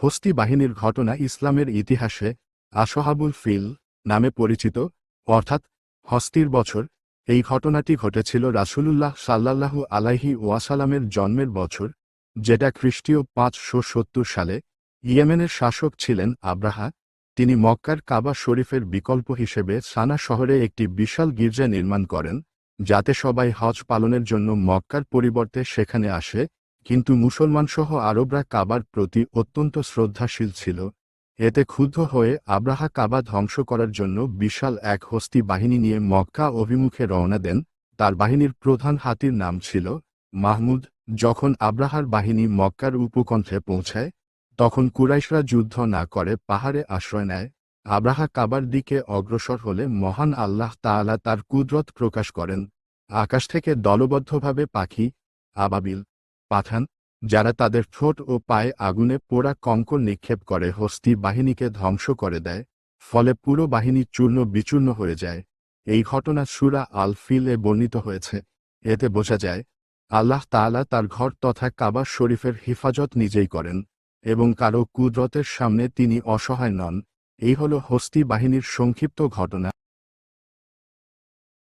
হস্তি বাহিনীর ঘটনা ইসলামের ইতিহাসে আসহাবুল ফিল নামে পরিচিত, অর্থাৎ হস্তির বছর। এই ঘটনাটি ঘটেছিল রাসূলুল্লাহ সাল্লাল্লাহু আলাইহি ওয়াসাল্লামের জন্মের বছর, যেটা খ্রিস্টীয় 570 সালে। ইয়েমেনের শাসক ছিলেন আব্রাহা। তিনি মক্কার কাবা শরীফের বিকল্প হিসেবে সানা শহরে একটি বিশাল গির্জা নির্মাণ করেন, যাতে সবাই হজ পালনের জন্য মক্কার পরিবর্তে সেখানে আসে। কিন্তু মুসলমানসহ আরবরা কাবার প্রতি অত্যন্ত শ্রদ্ধাশীল ছিল। এতে ক্ষুব্ধ হয়ে আব্রাহা কাবা ধ্বংস করার জন্য বিশাল এক হস্তি বাহিনী নিয়ে মক্কা অভিমুখে রওনা দেন। তার বাহিনীর প্রধান হাতির নাম ছিল মাহমুদ। যখন আব্রাহার বাহিনী মক্কার উপকণ্ঠে পৌঁছায়, তখন কুরাইশরা যুদ্ধ না করে পাহাড়ে আশ্রয় নেয়। আব্রাহা কাবার দিকে অগ্রসর হলে মহান আল্লাহ তাআলা তার কুদরত প্রকাশ করেন। আকাশ থেকে দলবদ্ধভাবে পাখি, আবাবিল, পাঠান, যারা তাদের ঠোঁট ও পায়ে আগুনে পোড়া কঙ্কর নিক্ষেপ করে হস্তি বাহিনীকে ধ্বংস করে দেয়। ফলে পুরো বাহিনী চূর্ণ বিচূর্ণ হয়ে যায়। এই ঘটনা সূরা আল ফিল এ বর্ণিত হয়েছে। এতে বোঝা যায়, আল্লাহ তাআলা তার ঘর তথা কাবা শরীফের হিফাজত নিজেই করেন এবং কারো কুদরতের সামনে তিনি অসহায় নন। এই হল হস্তি বাহিনীর সংক্ষিপ্ত ঘটনা।